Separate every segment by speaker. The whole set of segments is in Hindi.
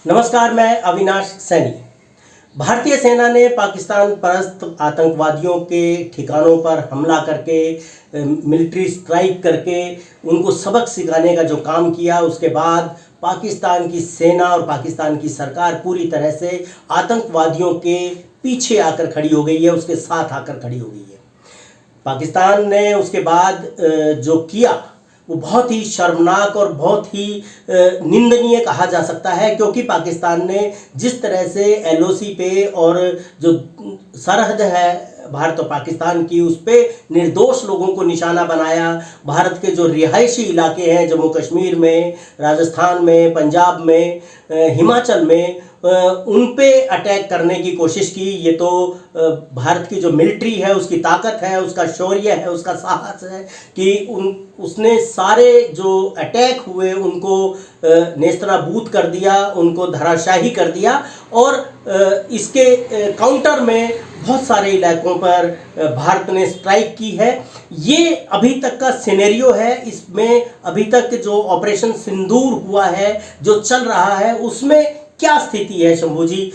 Speaker 1: नमस्कार, मैं अविनाश सैनी। भारतीय सेना ने पाकिस्तान परस्त आतंकवादियों के ठिकानों पर हमला करके मिलिट्री स्ट्राइक करके उनको सबक सिखाने का जो काम किया, उसके बाद पाकिस्तान की सेना और पाकिस्तान की सरकार पूरी तरह से आतंकवादियों के पीछे आकर खड़ी हो गई है, उसके साथ आकर खड़ी हो गई है। पाकिस्तान ने उसके बाद जो किया वो बहुत ही शर्मनाक और बहुत ही निंदनीय कहा जा सकता है, क्योंकि पाकिस्तान ने जिस तरह से एलओसी पे और जो सरहद है भारत और पाकिस्तान की, उस पे निर्दोष लोगों को निशाना बनाया। भारत के जो रिहायशी इलाके हैं जम्मू कश्मीर में, राजस्थान में, पंजाब में, हिमाचल में, उन पे अटैक करने की कोशिश की। ये तो भारत की जो मिलिट्री है उसकी ताकत है, उसका शौर्य है, उसका साहस है कि उसने सारे जो अटैक हुए उनको नेस्तनाबूद कर दिया, उनको धराशाही कर दिया। और इसके काउंटर में बहुत सारे इलाकों पर भारत ने स्ट्राइक की है। ये अभी तक का सिनेरियो है। इसमें अभी तक जो ऑपरेशन सिंदूर हुआ है, जो चल रहा है, उसमें क्या स्थिति है शंभू जी?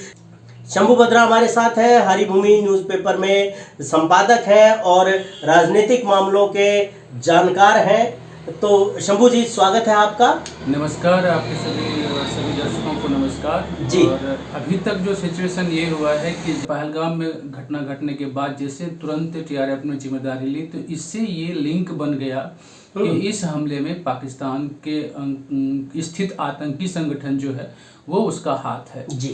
Speaker 1: शंभू बद्रा हमारे साथ हैं, हरिभूमि न्यूज़पेपर में संपादक हैं और राजनीतिक मामलों के जानकार हैं। तो शंभू जी, स्वागत है आपका।
Speaker 2: नमस्कार, आपके सभी दर्शकों को नमस्कार
Speaker 1: जी।
Speaker 2: और अभी तक जो सिचुएशन ये हुआ है कि पहलगाम में घटना घटने के बाद जैसे तुरंत टीआरएफ ने जिम्मेदारी ली, तो इससे ये लिंक बन गया कि इस हमले में पाकिस्तान के स्थित आतंकी संगठन जो है वो उसका हाथ है।
Speaker 1: जी।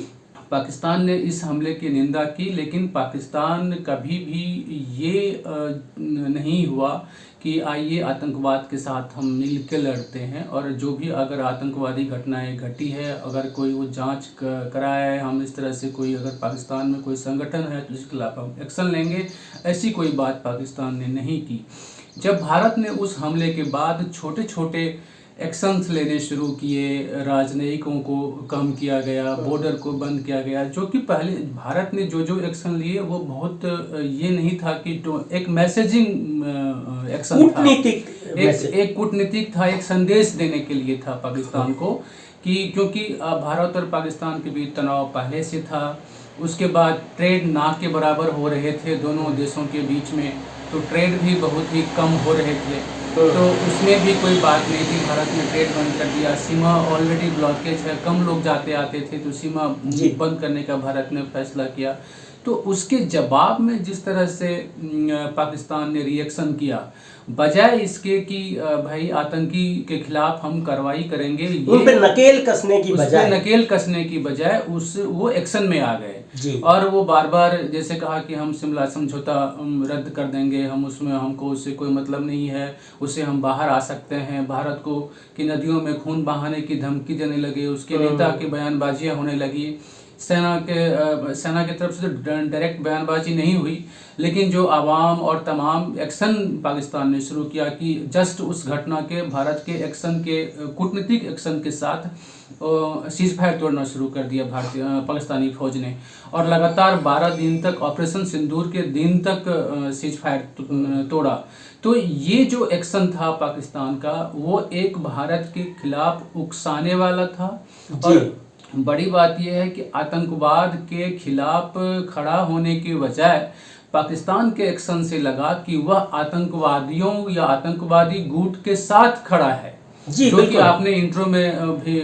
Speaker 2: पाकिस्तान ने इस हमले की निंदा की, लेकिन पाकिस्तान कभी भी ये नहीं हुआ कि आइए आतंकवाद के साथ हम मिल के लड़ते हैं, और जो भी अगर आतंकवादी घटनाएं घटी है, अगर कोई वो जांच कराए, हम इस तरह से कोई अगर पाकिस्तान में कोई संगठन है तो उसके खिलाफ हम एक्शन लेंगे, ऐसी कोई बात पाकिस्तान ने नहीं की। जब भारत ने उस हमले के बाद छोटे छोटे एक्शंस लेने शुरू किए, राजनयिकों को कम किया गया, बॉर्डर को बंद किया गया, जो कि पहले भारत ने जो एक्शन लिए वो बहुत ये नहीं था कि एक मैसेजिंग एक्शन था, एक कूटनीतिक था, एक संदेश देने के लिए था पाकिस्तान को, कि क्योंकि भारत और पाकिस्तान के बीच तनाव पहले से था। उसके बाद ट्रेड ना के बराबर हो रहे थे दोनों देशों के बीच में, तो ट्रेड भी बहुत ही कम हो रहे थे, तो उसमें भी कोई बात नहीं थी। भारत ने ट्रेड बंद कर दिया, सीमा ऑलरेडी ब्लॉकेज है, कम लोग जाते आते थे, तो सीमा बंद करने का भारत ने फैसला किया। तो उसके जवाब में जिस तरह से पाकिस्तान ने रिएक्शन किया, बजाय इसके कि भाई आतंकी के खिलाफ हम कार्रवाई करेंगे,
Speaker 1: उन पे नकेल कसने की बजाय
Speaker 2: वो एक्शन में आ गए। और वो बार बार जैसे कहा कि हम शिमला समझौता रद्द कर देंगे, हम उससे कोई मतलब नहीं है, उससे हम बाहर आ सकते हैं। भारत को कि नदियों में खून बहाने की धमकी देने लगे, उसके नेता की बयानबाजियां होने लगी। सेना की तरफ से तो डायरेक्ट बयानबाजी नहीं हुई, लेकिन जो आवाम और तमाम एक्शन पाकिस्तान ने शुरू किया कि जस्ट उस घटना के भारत के एक्शन के कूटनीतिक एक्शन के साथ सीज फायर तोड़ना शुरू कर दिया पाकिस्तानी फौज ने, और लगातार 12 दिन तक, ऑपरेशन सिंदूर के दिन तक सीज फायर तोड़ा। तो ये जो एक्शन था पाकिस्तान का, वो एक भारत के खिलाफ उकसाने वाला था। और बड़ी बात यह है कि आतंकवाद के खिलाफ खड़ा होने के बजाय पाकिस्तान के एक्शन से लगा कि वह आतंकवादियों या आतंकवादी गुट के साथ खड़ा है, जो कि आपने इंट्रो में भी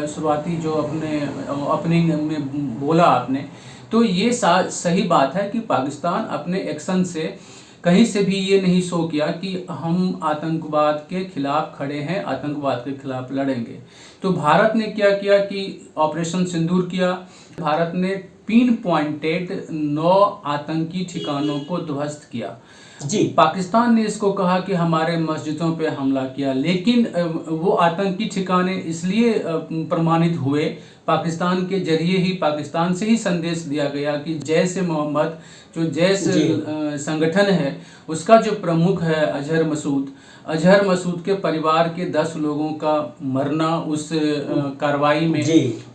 Speaker 2: शुरुआती जो अपने ओपनिंग में बोला आपने, तो ये सही बात है कि पाकिस्तान अपने एक्शन से कहीं से भी ये नहीं शो किया कि हम आतंकवाद के खिलाफ खड़े हैं, आतंकवाद के खिलाफ लड़ेंगे। तो भारत ने क्या किया कि ऑपरेशन सिंदूर किया। भारत ने पिन पॉइंटेड 9 आतंकी ठिकानों को ध्वस्त किया। पाकिस्तान ने इसको कहा कि हमारे मस्जिदों पे हमला किया, लेकिन वो आतंकी ठिकाने इसलिए प्रमाणित हुए, पाकिस्तान के जरिए ही, पाकिस्तान से ही संदेश दिया गया कि जैश ए मोहम्मद, जो जैश संगठन है, उसका जो प्रमुख है अजहर मसूद के परिवार के 10 लोगों का मरना उस कार्रवाई में,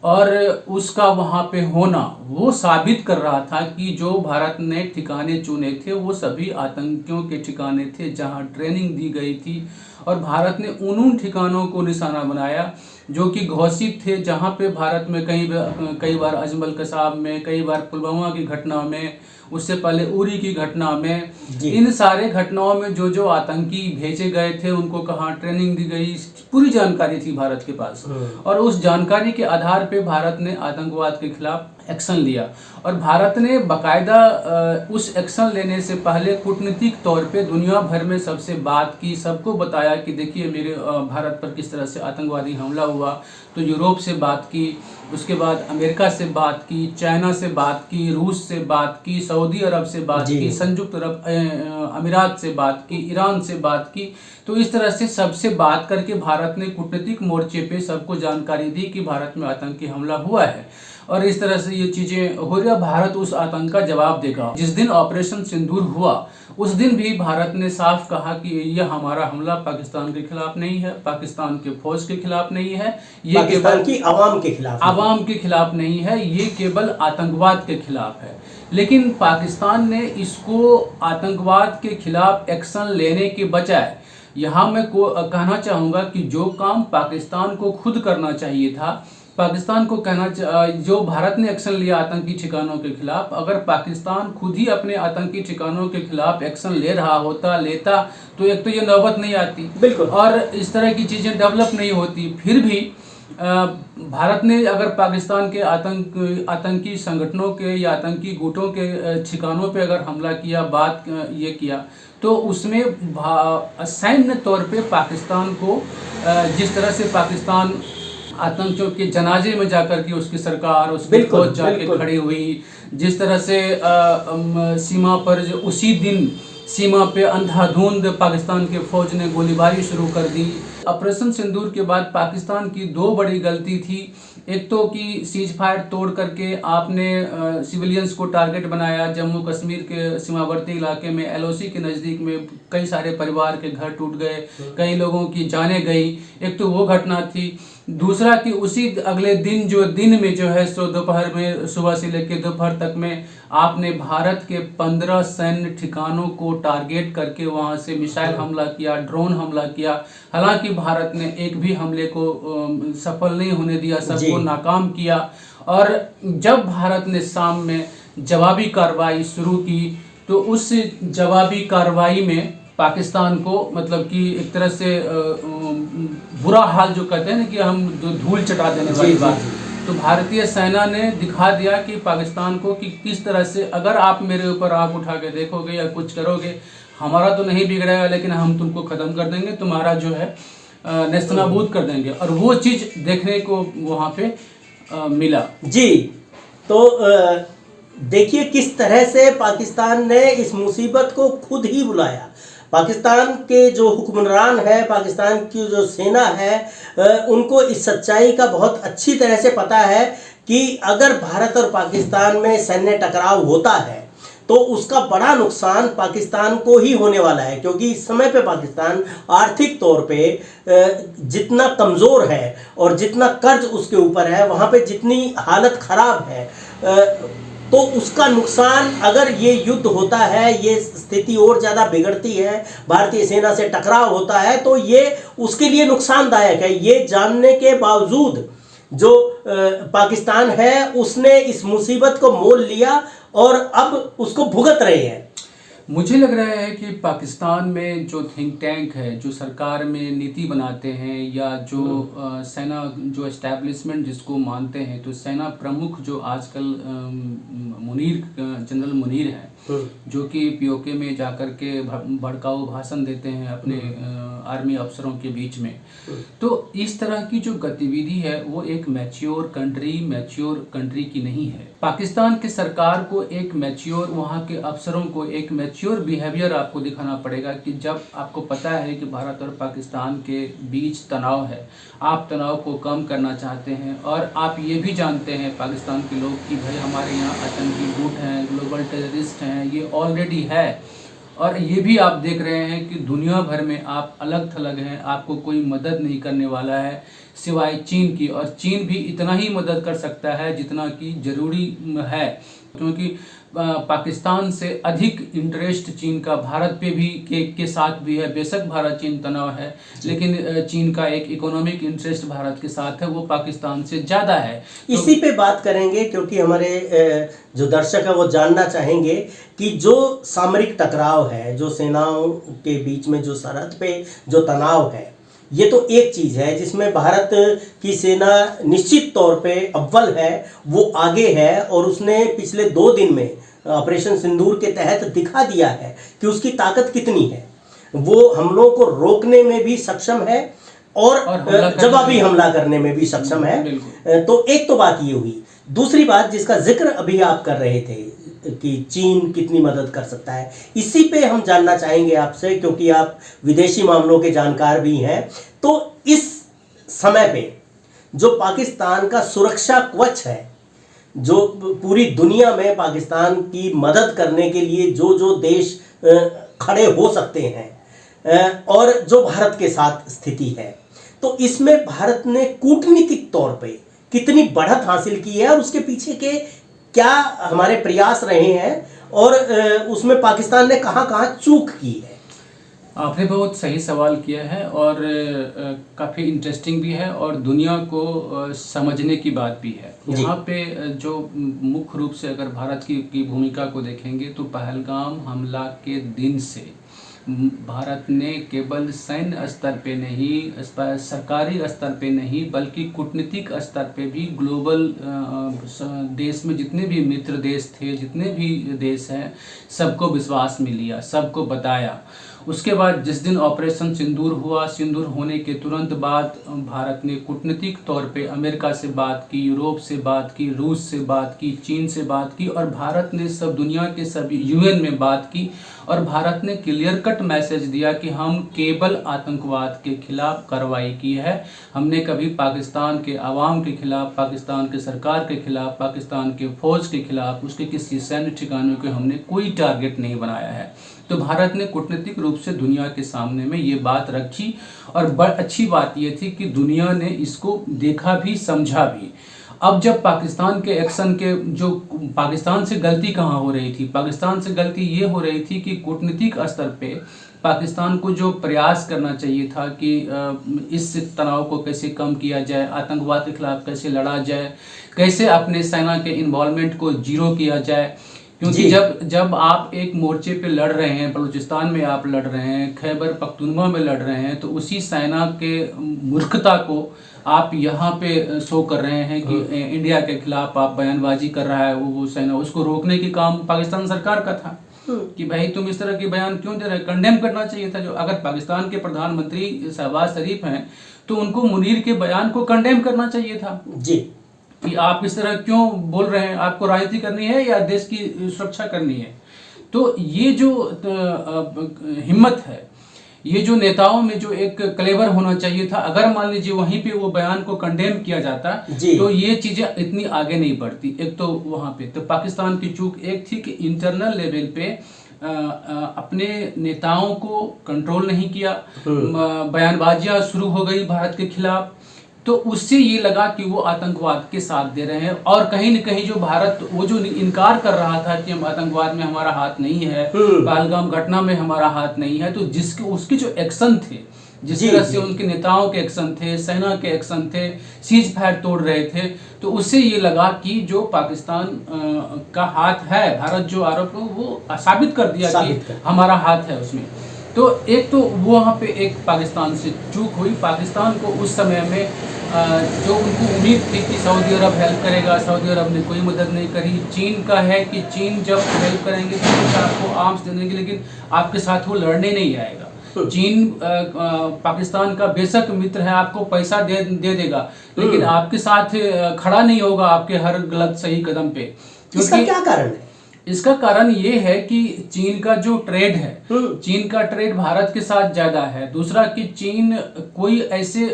Speaker 2: और उसका वहाँ पे होना, वो साबित कर रहा था कि जो भारत ने ठिकाने चुने थे वो सभी आतंकियों के ठिकाने थे, जहाँ ट्रेनिंग दी गई थी और भारत ने उन ठिकानों को निशाना बनाया जो कि घोषित थे, जहां पे भारत में कई बार अजमल कसाब में, कई बार पुलवामा की घटना में, उससे पहले उरी की घटना में, इन सारे घटनाओं में जो जो आतंकी भेजे गए थे उनको कहाँ ट्रेनिंग दी गई, पूरी जानकारी थी भारत के पास। और उस जानकारी के आधार पे भारत ने आतंकवाद के खिलाफ एक्शन लिया। और भारत ने बाकायदा उस एक्शन लेने से पहले कूटनीतिक तौर पे दुनिया भर में सबसे बात की, सबको बताया कि देखिए मेरे भारत पर किस तरह से आतंकवादी हमला हुआ। तो यूरोप से बात की, उसके बाद अमेरिका से बात की, चाइना से बात की, रूस से बात की, सऊदी अरब से बात की, संयुक्त अरब अमीरात से बात की, ईरान से बात की। तो इस तरह से सबसे बात करके भारत ने कूटनीतिक मोर्चे पे सबको जानकारी दी कि भारत में आतंकी हमला हुआ है और इस तरह से ये चीजें हो रही। भारत उस आतंक का जवाब देगा। जिस दिन ऑपरेशन सिंदूर हुआ उस दिन भी भारत ने साफ कहा कि यह हमारा हमला पाकिस्तान के खिलाफ नहीं है, पाकिस्तान के फौज के खिलाफ नहीं है, ये केवल की आवाम के खिलाफ नहीं है, ये केवल आतंकवाद के खिलाफ है। लेकिन पाकिस्तान ने इसको आतंकवाद के खिलाफ एक्शन लेने के बजाय, यहाँ मैं कहना चाहूँगा कि जो काम पाकिस्तान को खुद करना चाहिए था, पाकिस्तान को जो भारत ने एक्शन लिया आतंकी ठिकानों के खिलाफ, अगर पाकिस्तान खुद ही अपने आतंकी ठिकानों के खिलाफ एक्शन लेता तो एक तो ये नौबत नहीं आती, बिल्कुल, और इस तरह की चीज़ें डेवलप नहीं होती। फिर भी भारत ने अगर पाकिस्तान के आतंकी संगठनों के या आतंकी गुटों के ठिकानों पे अगर हमला किया, ये किया, तो उसमें सैन्य तौर पे पाकिस्तान को जिस तरह से पाकिस्तान आतंकियों के जनाजे में जाकर के उसकी सरकार, उसकी फौज जाके खड़ी हुई, जिस तरह से सीमा पर उसी दिन सीमा पे अंधाधुंध पाकिस्तान के फौज ने गोलीबारी शुरू कर दी। ऑपरेशन सिंदूर के बाद पाकिस्तान की दो बड़ी गलती थी। एक तो कि सीज फायर तोड़ करके आपने सिविलियंस को टारगेट बनाया। जम्मू कश्मीर के सीमावर्ती इलाके में एलओसी के नज़दीक में कई सारे परिवार के घर टूट गए, कई लोगों की जानें गई। एक तो वो घटना थी। दूसरा कि उसी अगले दिन में जो है सो दोपहर में, सुबह से लेकर दोपहर तक में आपने भारत के 15 सैन्य ठिकानों को टारगेट करके वहां से मिसाइल हमला किया, ड्रोन हमला किया। हालांकि भारत ने एक भी हमले को सफल नहीं होने दिया, सबको नाकाम किया। और जब भारत ने शाम में जवाबी कार्रवाई शुरू की तो उस जवाबी कार्रवाई में पाकिस्तान को मतलब कि एक तरह से बुरा हाल जो कहते हैं ना कि हम धूल चटा देने वाली बात, तो भारतीय सेना ने दिखा दिया कि पाकिस्तान को कि किस तरह से अगर आप मेरे ऊपर आँख उठा के देखोगे या कुछ करोगे, हमारा तो नहीं बिगड़ेगा लेकिन हम तुमको ख़त्म कर देंगे, तुम्हारा जो है नेस्तनाबूद कर देंगे। और वो चीज़ देखने को वहाँ पे मिला।
Speaker 1: जी, तो देखिए किस तरह से पाकिस्तान ने इस मुसीबत को खुद ही बुलाया। पाकिस्तान के जो हुक्मरान है, पाकिस्तान की जो सेना है, उनको इस सच्चाई का बहुत अच्छी तरह से पता है कि अगर भारत और पाकिस्तान में सैन्य टकराव होता है तो उसका बड़ा नुकसान पाकिस्तान को ही होने वाला है, क्योंकि इस समय पे पाकिस्तान आर्थिक तौर पे जितना कमज़ोर है और जितना कर्ज उसके ऊपर है, वहाँ पे जितनी हालत ख़राब है, तो उसका नुकसान अगर ये युद्ध होता है, ये स्थिति और ज़्यादा बिगड़ती है, भारतीय सेना से टकराव होता है, तो ये उसके लिए नुकसानदायक है। ये जानने के बावजूद जो पाकिस्तान है उसने इस मुसीबत को मोल लिया और अब उसको भुगत रहे हैं।
Speaker 2: मुझे लग रहा है कि पाकिस्तान में जो थिंक टैंक है, जो सरकार में नीति बनाते हैं या जो सेना जो एस्टैब्लिशमेंट जिसको मानते हैं, तो सेना प्रमुख जो आजकल जनरल मुनीर हैं, जो कि पीओके में जाकर के भड़काऊ भाषण देते हैं अपने आर्मी अफसरों के बीच में, तो इस तरह की जो गतिविधि है वो एक मैच्योर कंट्री की नहीं है। पाकिस्तान की सरकार को एक मैच्योर, वहाँ के अफसरों को एक मैच्योर बिहेवियर आपको दिखाना पड़ेगा कि जब आपको पता है कि भारत और पाकिस्तान के बीच तनाव है, आप तनाव को कम करना चाहते हैं और आप ये भी जानते हैं पाकिस्तान के लोग कि भाई हमारे यहाँ आतंकी गुट हैं, ग्लोबल टेररिस्ट हैं, ये ऑलरेडी है। और ये भी आप देख रहे हैं कि दुनिया भर में आप अलग थलग हैं, आपको कोई मदद नहीं करने वाला है। सिवाय चीन की, और चीन भी इतना ही मदद कर सकता है जितना कि जरूरी है, क्योंकि पाकिस्तान से अधिक इंटरेस्ट चीन का भारत पे भी के साथ भी है। बेशक भारत चीन तनाव है, लेकिन चीन का एक इकोनॉमिक इंटरेस्ट भारत के साथ है, वो पाकिस्तान से ज़्यादा है।
Speaker 1: इसी पे बात करेंगे, क्योंकि हमारे जो दर्शक है वो जानना चाहेंगे कि जो सामरिक टकराव है, जो सेनाओं के बीच में जो सरहद पे जो तनाव है, ये तो एक चीज़ है जिसमें भारत की सेना निश्चित तौर पे अव्वल है, वो आगे है, और उसने पिछले 2 दिन में ऑपरेशन सिंदूर के तहत दिखा दिया है कि उसकी ताकत कितनी है। वो हमलों को रोकने में भी सक्षम है और जवाबी हमला करने में भी सक्षम है। तो एक तो बात ये हुई। दूसरी बात जिसका जिक्र अभी आप कर रहे थे कि चीन कितनी मदद कर सकता है, इसी पे हम जानना चाहेंगे आपसे, क्योंकि आप विदेशी मामलों के जानकार भी हैं। तो इस समय पे जो पाकिस्तान का सुरक्षा कवच है, जो पूरी दुनिया में पाकिस्तान की मदद करने के लिए जो जो देश खड़े हो सकते हैं, और जो भारत के साथ स्थिति है, तो इसमें भारत ने कूटनीतिक तौर पे कितनी बढ़त हासिल की है, और उसके पीछे के क्या हमारे प्रयास रहे हैं, और उसमें पाकिस्तान ने कहाँ कहाँ चूक की है।
Speaker 2: आपने बहुत सही सवाल किया है, और काफ़ी इंटरेस्टिंग भी है, और दुनिया को समझने की बात भी है। यहाँ पे जो मुख्य रूप से अगर भारत की भूमिका को देखेंगे, तो पहलगाम हमला के दिन से भारत ने केवल सैन्य स्तर पे नहीं, सरकारी स्तर पे नहीं, बल्कि कूटनीतिक स्तर पे भी ग्लोबल देश में जितने भी मित्र देश थे, जितने भी देश हैं, सबको विश्वास में लिया, सबको बताया। उसके बाद जिस दिन ऑपरेशन सिंदूर हुआ, सिंदूर होने के तुरंत बाद भारत ने कूटनीतिक तौर पे अमेरिका से बात की, यूरोप से बात की, रूस से बात की, चीन से बात की, और भारत ने सब दुनिया के सभी यूएन में बात की, और भारत ने क्लियर कट मैसेज दिया कि हम केवल आतंकवाद के खिलाफ कार्रवाई की है। हमने कभी पाकिस्तान के आवाम के खिलाफ, पाकिस्तान के सरकार के खिलाफ, पाकिस्तान के फौज के खिलाफ, उसके किसी सैन्य ठिकानों के हमने कोई टारगेट नहीं बनाया है। तो भारत ने कूटनीतिक रूप से दुनिया के सामने में ये बात रखी, और बड़ी अच्छी बात ये थी कि दुनिया ने इसको देखा भी, समझा भी। अब जब पाकिस्तान के एक्शन के जो पाकिस्तान से गलती कहाँ हो रही थी, पाकिस्तान से गलती ये हो रही थी कि कूटनीतिक स्तर पे पाकिस्तान को जो प्रयास करना चाहिए था कि इस तनाव को कैसे कम किया जाए, आतंकवाद के खिलाफ कैसे लड़ा जाए, कैसे अपने सेना के इन्वॉल्वमेंट को जीरो किया जाए, क्योंकि जब आप एक मोर्चे पे लड़ रहे हैं, बलूचिस्तान में आप लड़ रहे हैं, खैबर पख्तूनख्वा में लड़ रहे हैं, तो उसी सेना के मूर्खता को आप यहाँ पे शो कर रहे हैं कि इंडिया के खिलाफ आप बयानबाजी कर रहा है वो सेना, उसको रोकने की काम पाकिस्तान सरकार का था कि भाई तुम इस तरह के बयान क्यों दे रहे हैं, कंडेम करना चाहिए था। जो अगर पाकिस्तान के प्रधानमंत्री शहबाज शरीफ हैं, तो उनको मुनीर के बयान को कंडेम करना चाहिए था
Speaker 1: जी,
Speaker 2: कि आप इस तरह क्यों बोल रहे हैं, आपको राजनीति करनी है या देश की सुरक्षा करनी है। तो ये जो हिम्मत है, ये जो नेताओं में जो एक क्लेवर होना चाहिए था, अगर मान लीजिए वहीं पे वो बयान को कंडेम किया जाता तो ये चीजें इतनी आगे नहीं बढ़ती। एक तो वहां पे तो पाकिस्तान की चूक एक थी कि इंटरनल लेवल पे अपने नेताओं को कंट्रोल नहीं किया, बयानबाजियां शुरू हो गई भारत के खिलाफ, तो उससे ये लगा कि वो आतंकवाद के साथ दे रहे हैं। और कहीं न कहीं जो भारत वो जो इनकार कर रहा था कि हम आतंकवाद में हमारा हाथ नहीं है, पहलगाम घटना में हमारा हाथ नहीं है, तो जिसके उसके जो एक्शन थे, जिस तरह से उनके नेताओं के एक्शन थे, सेना के एक्शन थे, सीज फायर तोड़ रहे थे, तो उससे ये लगा कि जो पाकिस्तान का हाथ है, भारत जो आरोप वो साबित कर दिया कि हमारा हाथ है उसमें। तो एक तो वो वहाँ पे एक पाकिस्तान से चूक हुई। पाकिस्तान को उस समय में जो उनको उम्मीद थी कि सऊदी अरब हेल्प करेगा, सऊदी अरब ने कोई मदद नहीं करी। चीन का है कि चीन जब हेल्प करेंगे तो आपको आर्म्स दे देंगे, लेकिन आपके साथ वो लड़ने नहीं आएगा। चीन पाकिस्तान का बेशक मित्र है, आपको पैसा दे देगा, लेकिन आपके साथ खड़ा नहीं होगा आपके हर गलत सही कदम पे।
Speaker 1: इसका क्या कारण है?
Speaker 2: इसका कारण ये है कि चीन का जो ट्रेड है, चीन का ट्रेड भारत के साथ ज्यादा है। दूसरा कि चीन कोई ऐसे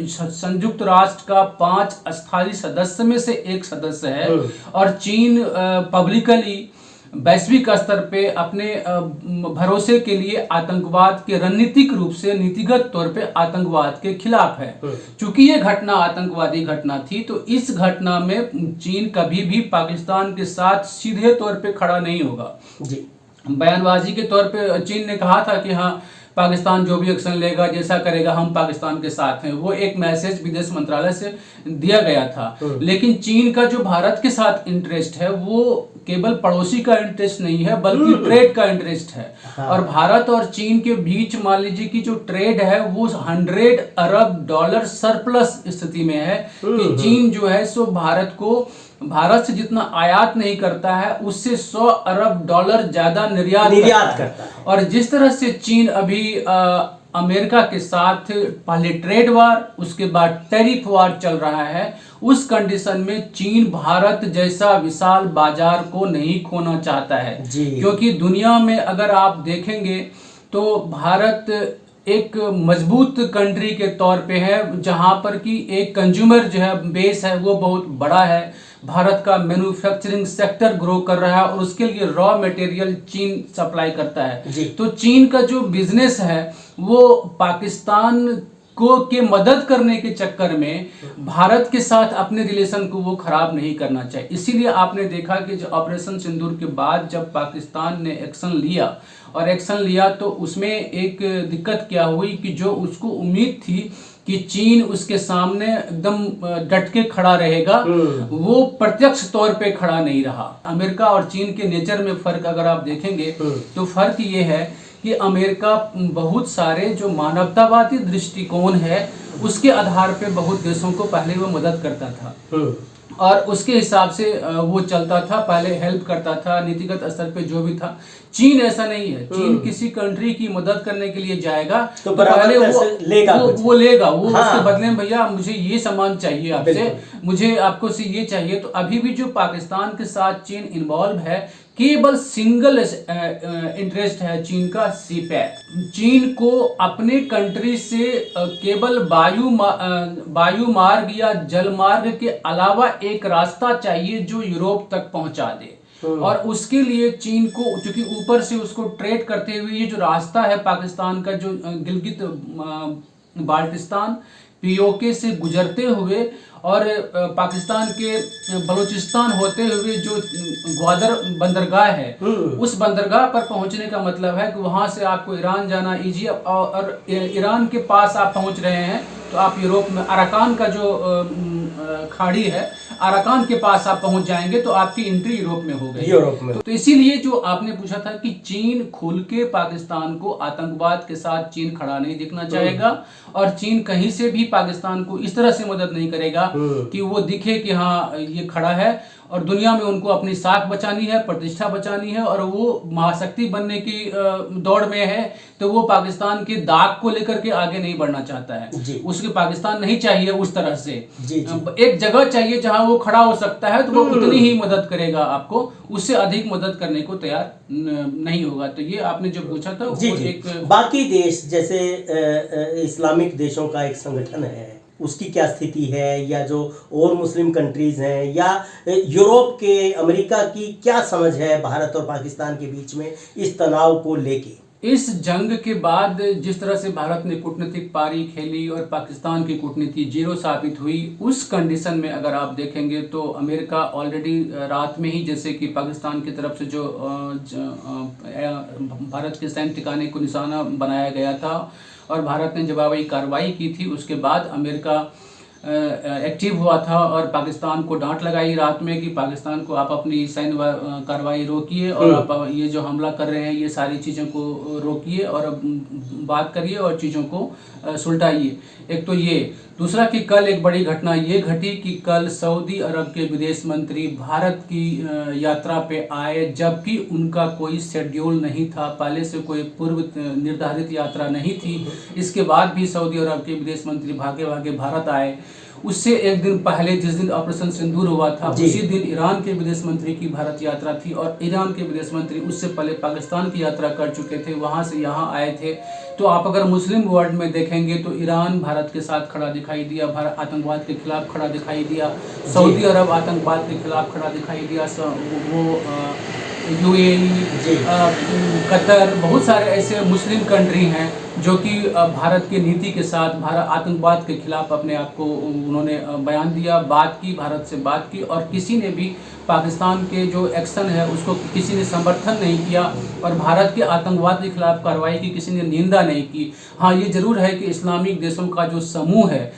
Speaker 2: संयुक्त राष्ट्र का 5 स्थायी सदस्य में से एक सदस्य है, और चीन पब्लिकली वैश्विक स्तर पे अपने भरोसे के लिए आतंकवाद के रणनीतिक रूप से नीतिगत तौर पे आतंकवाद के खिलाफ है। चूंकि ये घटना आतंकवादी घटना थी, तो इस घटना में चीन कभी भी पाकिस्तान के साथ सीधे तौर पे खड़ा नहीं होगा जी। बयानबाजी के तौर पे चीन ने कहा था कि हाँ, पाकिस्तान जो भी एक्शन लेगा, जैसा करेगा, हम पाकिस्तान के साथ हैं। वो एक मैसेज विदेश मंत्रालय से दिया गया था। लेकिन चीन का जो भारत के साथ इंटरेस्ट है वो केवल पड़ोसी का इंटरेस्ट नहीं है, बल्कि ट्रेड का इंटरेस्ट है। हाँ। और भारत और चीन के बीच मान लीजिए कि जो ट्रेड है वो 100 अरब डॉलर सरप्लस स्थिति में है कि चीन जो है सो भारत से जितना आयात नहीं करता है, उससे 100 अरब डॉलर ज्यादा निर्यात करता है। और जिस तरह से चीन अभी अमेरिका के साथ पहले ट्रेड वार, उसके बाद टैरिफ वार चल रहा है, उस कंडीशन में चीन भारत जैसा विशाल बाजार को नहीं खोना चाहता है। क्योंकि दुनिया में अगर आप देखेंगे तो भारत एक मजबूत कंट्री के तौर पे है, जहां पर कि एक कंज्यूमर जो है बेस है वो बहुत बड़ा है। भारत का मैन्युफैक्चरिंग सेक्टर ग्रो कर रहा है और उसके लिए रॉ मटेरियल चीन सप्लाई करता है। तो चीन का जो बिजनेस है वो पाकिस्तान को के मदद करने के चक्कर में भारत के साथ अपने रिलेशन को वो खराब नहीं करना चाहिए। इसीलिए आपने देखा कि जो ऑपरेशन सिंदूर के बाद जब पाकिस्तान ने एक्शन लिया तो उसमें एक दिक्कत क्या हुई कि जो उसको उम्मीद थी कि चीन उसके सामने एकदम डट के खड़ा रहेगा, वो प्रत्यक्ष तौर पे खड़ा नहीं रहा। अमेरिका और चीन के नेचर में फर्क अगर आप देखेंगे तो फर्क ये है कि अमेरिका बहुत सारे जो मानवतावादी दृष्टिकोण है उसके आधार पे बहुत देशों को पहले वो मदद करता था और उसके हिसाब से वो चलता था, पहले हेल्प करता था नीतिगत स्तर पे जो भी था। चीन ऐसा नहीं है। चीन किसी कंट्री की मदद करने के लिए जाएगा तो पहले वो लेगा उसके बदले में भैया मुझे ये सामान चाहिए आपसे, मुझे आपको से ये चाहिए। तो अभी भी जो पाकिस्तान के साथ चीन इन्वॉल्व है, केवल सिंगल इंटरेस्ट है चीन का, सीपैक। चीन को अपने कंट्री से केवल वायु मार्ग या जल मार्ग के अलावा एक रास्ता चाहिए जो यूरोप तक पहुंचा दे। और उसके लिए चीन को, क्योंकि ऊपर से उसको ट्रेड करते हुए ये जो रास्ता है पाकिस्तान का, जो गिलगित बाल्टिस्तान पीओके से गुजरते हुए और पाकिस्तान के बलूचिस्तान होते हुए जो ग्वादर बंदरगाह है, उस बंदरगाह पर पहुंचने का मतलब है कि वहां से आपको ईरान जाना इजी, और ईरान के पास आप पहुंच रहे हैं तो आप यूरोप में अराकान का जो खाड़ी है, अराकान के पास आप पहुंच जाएंगे तो आपकी एंट्री यूरोप में हो गई। तो इसीलिए जो आपने पूछा था कि चीन खुल के पाकिस्तान को आतंकवाद के साथ चीन खड़ा नहीं दिखना चाहेगा और चीन कहीं से भी पाकिस्तान को इस तरह से मदद नहीं करेगा कि वो दिखे कि हाँ ये खड़ा है और दुनिया में उनको अपनी साख बचानी है, प्रतिष्ठा बचानी है और वो महाशक्ति बनने की दौड़ में है, तो वो पाकिस्तान के दाग को लेकर के आगे नहीं बढ़ना चाहता है। उसके पाकिस्तान नहीं चाहिए उस तरह से। एक जगह चाहिए जहां वो खड़ा हो सकता है, तो वो उतनी ही मदद करेगा आपको, उससे अधिक मदद करने को तैयार नहीं होगा। तो ये आपने जो पूछा था वो एक
Speaker 1: बाकी देश जैसे इस्लामिक देशों का एक संगठन है, उसकी क्या स्थिति है, या जो और मुस्लिम कंट्रीज हैं, या यूरोप के, अमेरिका की क्या समझ है भारत और पाकिस्तान के बीच में इस तनाव को लेके?
Speaker 2: इस जंग के बाद जिस तरह से भारत ने कूटनीतिक पारी खेली और पाकिस्तान की कूटनीति जीरो साबित हुई, उस कंडीशन में अगर आप देखेंगे तो अमेरिका ऑलरेडी रात में ही, जैसे कि पाकिस्तान की तरफ से जो भारत के सैन्य ठिकाने को निशाना बनाया गया था और भारत ने जवाबी कार्रवाई की थी, उसके बाद अमेरिका एक्टिव हुआ था और पाकिस्तान को डांट लगाई रात में कि पाकिस्तान को आप अपनी सैन्य कार्रवाई रोकिए और आप ये जो हमला कर रहे हैं ये सारी चीज़ों को रोकिए और बात करिए और चीज़ों को सुलटाइए। एक तो ये, दूसरा कि कल एक बड़ी घटना ये घटी कि कल सऊदी अरब के विदेश मंत्री भारत की यात्रा पे आए, जबकि उनका कोई शेड्यूल नहीं था, पहले से कोई पूर्व निर्धारित यात्रा नहीं थी। इसके बाद भी सऊदी अरब के विदेश मंत्री भागे भागे भारत आए। उससे एक दिन पहले जिस दिन ऑपरेशन सिंदूर हुआ था, उसी दिन ईरान के विदेश मंत्री की भारत यात्रा थी और ईरान के विदेश मंत्री उससे पहले पाकिस्तान की यात्रा कर चुके थे, वहां से यहाँ आए थे। तो आप अगर मुस्लिम वर्ल्ड में देखेंगे तो ईरान भारत के साथ खड़ा दिखाई दिया, भारत आतंकवाद के खिलाफ खड़ा दिखाई दिया, सऊदी अरब आतंकवाद के खिलाफ खड़ा दिखाई दिया, वो यूएई,
Speaker 1: जी।
Speaker 2: कतर, बहुत सारे ऐसे मुस्लिम कंट्री हैं जो कि भारत के नीति के साथ भारत आतंकवाद के खिलाफ अपने आप को उन्होंने बयान दिया, बात की, भारत से बात की, और किसी ने भी पाकिस्तान के जो एक्शन है उसको किसी ने समर्थन नहीं किया और भारत के आतंकवाद के खिलाफ कार्रवाई की किसी ने निंदा नहीं की। हाँ, ये ज़रूर है कि इस्लामिक देशों का जो समूह है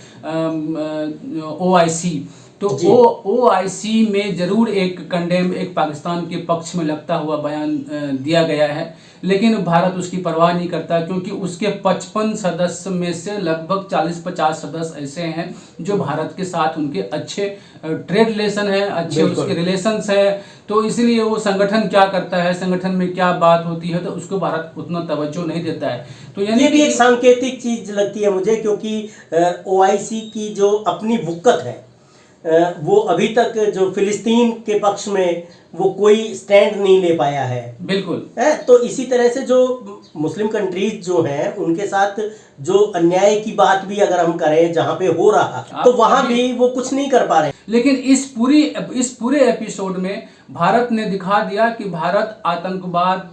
Speaker 2: OIC, तो OIC में ज़रूर एक पाकिस्तान के पक्ष में लगता हुआ बयान दिया गया है, लेकिन भारत उसकी परवाह नहीं करता, क्योंकि उसके 55 सदस्य में से लगभग 40-50 सदस्य ऐसे हैं जो भारत के साथ उनके अच्छे ट्रेड रिलेशन है, अच्छे उसके रिलेशंस है। तो इसलिए वो संगठन क्या करता है, संगठन में क्या बात होती है, तो उसको भारत उतना तवज्जो नहीं देता है। तो यानी
Speaker 1: ये भी एक सांकेतिक चीज लगती है मुझे, क्योंकि OIC की जो अपनी वुक्कत है, वो अभी तक जो फिलिस्तीन के पक्ष में वो कोई स्टैंड नहीं ले पाया है।
Speaker 2: बिल्कुल
Speaker 1: है, तो इसी तरह से जो मुस्लिम कंट्रीज जो हैं उनके साथ जो अन्याय की बात भी अगर हम करें जहाँ पे हो रहा, तो वहाँ भी वो कुछ नहीं कर पा रहे।
Speaker 2: लेकिन इस पूरे एपिसोड में भारत ने दिखा दिया कि भारत आतंकवाद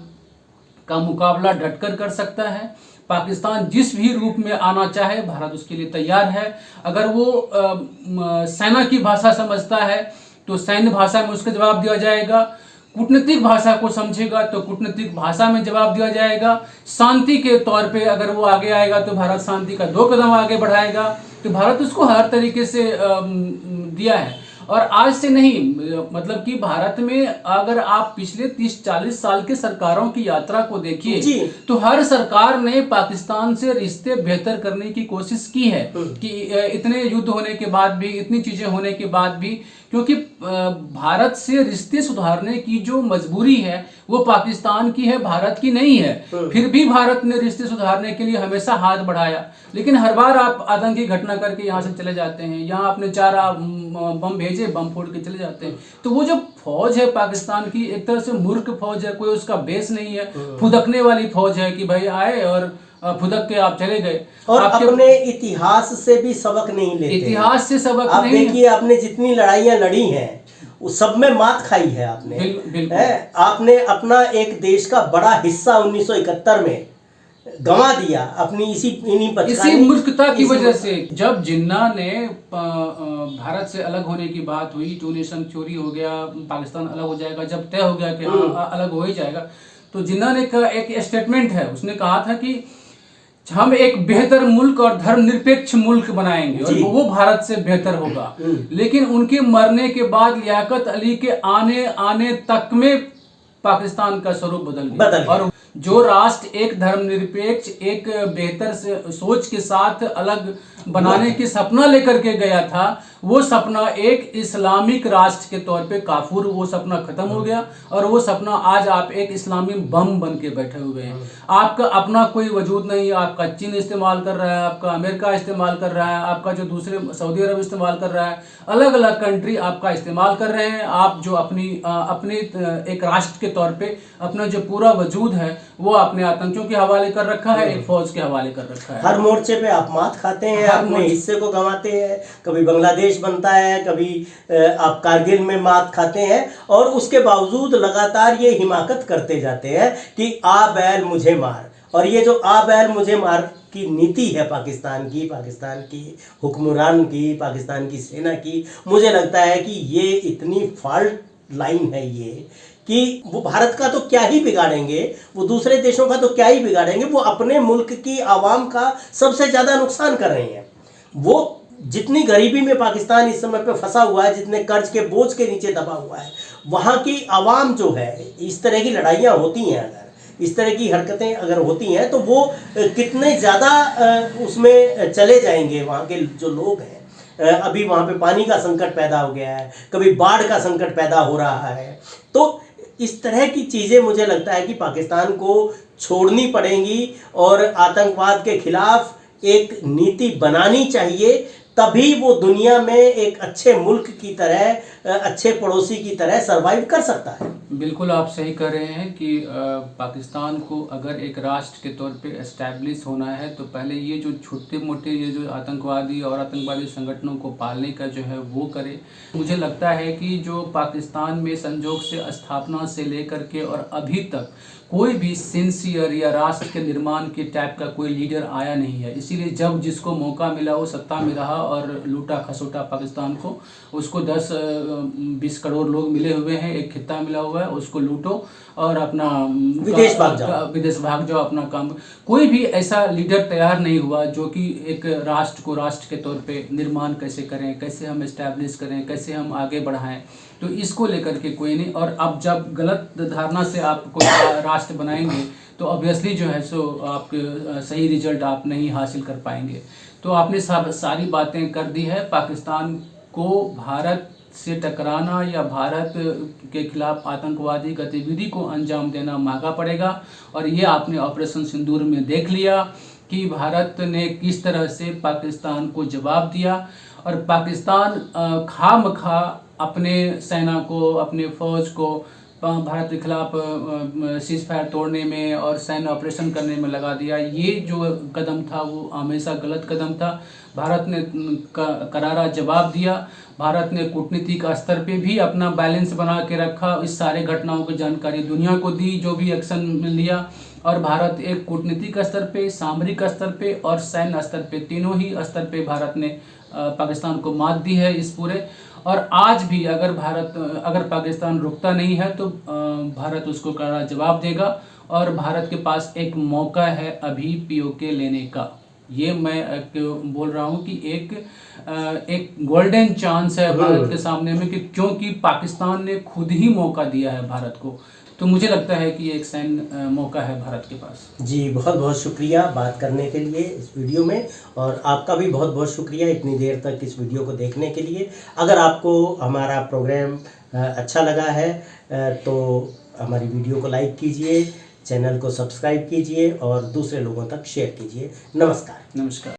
Speaker 2: का मुकाबला डटकर कर सकता है। पाकिस्तान जिस भी रूप में आना चाहे भारत उसके लिए तैयार है। अगर वो सेना की भाषा समझता है तो सैन्य भाषा में उसका जवाब दिया जाएगा, कूटनीतिक भाषा को समझेगा तो कूटनीतिक भाषा में जवाब दिया जाएगा, शांति के तौर पे अगर वो आगे आएगा तो भारत शांति का 2 कदम आगे बढ़ाएगा। तो भारत उसको हर तरीके से दिया है। और आज से नहीं, मतलब कि भारत में अगर आप पिछले 30-40 साल के सरकारों की यात्रा को देखिए तो हर सरकार ने पाकिस्तान से रिश्ते बेहतर करने की कोशिश की है कि इतने युद्ध होने के बाद भी, इतनी चीजें होने के बाद भी, क्योंकि भारत से रिश्ते सुधारने की जो मजबूरी है वो पाकिस्तान की है, भारत की नहीं है। फिर भी भारत ने रिश्ते सुधारने के लिए हमेशा हाथ बढ़ाया, लेकिन हर बार आप आतंकी घटना करके यहाँ से चले जाते हैं, यहाँ आपने 4 बम भेजे, बम फोड़ के चले जाते हैं। तो वो जो फौज है पाकिस्तान की, एक तरह से मूर्ख फौज है, कोई उसका बेस नहीं है, फुदकने वाली फौज है कि भाई आए और फुदक के आप चले गए
Speaker 1: और अपने इतिहास से भी सबक नहीं लेते।
Speaker 2: इतिहास से सबक
Speaker 1: आप
Speaker 2: नहीं।
Speaker 1: देखिए, आपने जितनी लड़ाइयां लड़ी हैं उस सब में मात खाई है आपने।
Speaker 2: बिल्कुल।
Speaker 1: आपने अपना एक देश का बड़ा हिस्सा 1971 में गंवा दिया अपनी
Speaker 2: इसी मूर्खता की वजह से। जब जिन्ना ने भारत से अलग होने की बात हुई, 2 नेशन थ्योरी हो गया, पाकिस्तान अलग हो जाएगा, जब तय हो गया कि हाँ अलग हो ही जाएगा, तो जिन्ना ने एक स्टेटमेंट है, उसने कहा था कि हम एक बेहतर मुल्क और धर्मनिरपेक्ष मुल्क बनाएंगे और वो भारत से बेहतर होगा। लेकिन उनके मरने के बाद लियाकत अली के आने तक में पाकिस्तान का स्वरूप बदल गया। और जो राष्ट्र एक धर्मनिरपेक्ष, एक बेहतर सोच के साथ अलग बनाने की सपना लेकर के गया था, वो सपना एक इस्लामिक राष्ट्र के तौर पे काफूर, वो सपना खत्म हो गया। और वो सपना आज आप एक इस्लामी बम बन के बैठे हुए हैं। आपका अपना कोई वजूद नहीं है, आपका चीन इस्तेमाल कर रहा है, आपका अमेरिका इस्तेमाल कर रहा है, आपका जो दूसरे सऊदी अरब इस्तेमाल कर रहा है, अलग अलग कंट्री आपका इस्तेमाल कर रहे हैं। आप जो अपनी एक राष्ट्र के तौर पे अपना जो पूरा वजूद है वो आपने आतंकियों के हवाले कर रखा है, एक फौज के हवाले कर रखा है।
Speaker 1: हर मोर्चे पे आप मात खाते हैं, अपने हिस्से को गंवाते हैं। कभी बांग्लादेश बनता है, कभी आप कारगिल में मात खाते हैं, और उसके बावजूद लगातार ये हिमाकत करते जाते हैं कि आ बैल मुझे मार। और ये जो आ बैल मुझे मार की नीति है पाकिस्तान की हुक्मरान की, पाकिस्तान की सेना की, मुझे लगता है कि ये इतनी फॉल्ट लाइन है ये कि वो भारत का तो क्या ही बिगाड़ेंगे, वो दूसरे देशों का तो क्या ही बिगाड़ेंगे, वो अपने मुल्क की आवाम का सबसे ज़्यादा नुकसान कर रहे हैं। वो जितनी गरीबी में पाकिस्तान इस समय पे फंसा हुआ है, जितने कर्ज के बोझ के नीचे दबा हुआ है, वहाँ की आवाम जो है, इस तरह की लड़ाइयाँ होती हैं, अगर इस तरह की हरकतें अगर होती हैं तो वो कितने ज़्यादा उसमें चले जाएंगे वहाँ के जो लोग हैं। अभी वहाँ पे पानी का संकट पैदा हो गया है, कभी बाढ़ का संकट पैदा हो रहा है। तो इस तरह की चीज़ें मुझे लगता है कि पाकिस्तान को छोड़नी पड़ेंगी और आतंकवाद के खिलाफ एक नीति बनानी चाहिए, तभी वो दुनिया में एक अच्छे मुल्क की तरह, अच्छे पड़ोसी की तरह सरवाइव कर सकता है।
Speaker 2: बिल्कुल आप सही कह रहे हैं कि पाकिस्तान को अगर एक राष्ट्र के तौर पे एस्टैब्लिश होना है तो पहले ये जो छोटे मोटे ये जो आतंकवादी और आतंकवादी संगठनों को पालने का जो है वो करे। मुझे लगता है कि जो पाकिस्तान में संजोग से स्थापना से लेकर के और अभी तक कोई भी सिंसियर या राष्ट्र के निर्माण के टाइप का कोई लीडर आया नहीं है। इसीलिए जब जिसको मौका मिला वो सत्ता में रहा और लूटा खसोटा पाकिस्तान को। उसको 10-20 करोड़ लोग मिले हुए हैं, एक खित्ता मिला हुआ है, उसको लूटो और अपना
Speaker 1: विदेश भाग जाओ
Speaker 2: अपना काम। कोई भी ऐसा लीडर तैयार नहीं हुआ जो कि एक राष्ट्र को राष्ट्र के तौर पे निर्माण कैसे करें, कैसे हम एस्टैब्लिश करें, कैसे हम आगे बढ़ाएं, तो इसको लेकर के कोई नहीं। और अब जब गलत धारणा से आप कोई राष्ट्र बनाएंगे तो ऑब्वियसली जो है सो आप सही रिजल्ट आप नहीं हासिल कर पाएंगे। तो आपने सारी बातें कर दी है। पाकिस्तान को भारत से टकराना या भारत के खिलाफ आतंकवादी गतिविधि को अंजाम देना महंगा पड़ेगा। और ये आपने ऑपरेशन सिंदूर में देख लिया कि भारत ने किस तरह से पाकिस्तान को जवाब दिया। और पाकिस्तान खामखा अपने सेना को, अपने फ़ौज को भारत के खिलाफ सीज़ फायर तोड़ने में और सैन्य ऑपरेशन करने में लगा दिया। ये जो कदम था वो हमेशा गलत कदम था। भारत ने करारा जवाब दिया। भारत ने कूटनीतिक स्तर पे भी अपना बैलेंस बना के रखा, इस सारे घटनाओं की जानकारी दुनिया को दी, जो भी एक्शन लिया। और भारत एक कूटनीतिक स्तर पे, सामरिक स्तर पे और सैन्य स्तर पे, तीनों ही स्तर पे भारत ने पाकिस्तान को मात दी है इस पूरे। और आज भी अगर पाकिस्तान रुकता नहीं है तो भारत उसको कड़ा जवाब देगा। और भारत के पास एक मौका है अभी पीओके लेने का। ये मैं बोल रहा हूँ कि एक गोल्डन चांस है भारत के सामने में, कि क्योंकि पाकिस्तान ने खुद ही मौका दिया है भारत को। तो मुझे लगता है कि एक सैन्य मौका है भारत के पास।
Speaker 1: जी, बहुत बहुत शुक्रिया बात करने के लिए इस वीडियो में, और आपका भी बहुत बहुत शुक्रिया इतनी देर तक इस वीडियो को देखने के लिए। अगर आपको हमारा प्रोग्राम अच्छा लगा है तो हमारी वीडियो को लाइक कीजिए, चैनल को सब्सक्राइब कीजिए और दूसरे लोगों तक शेयर कीजिए। नमस्कार।
Speaker 2: नमस्कार।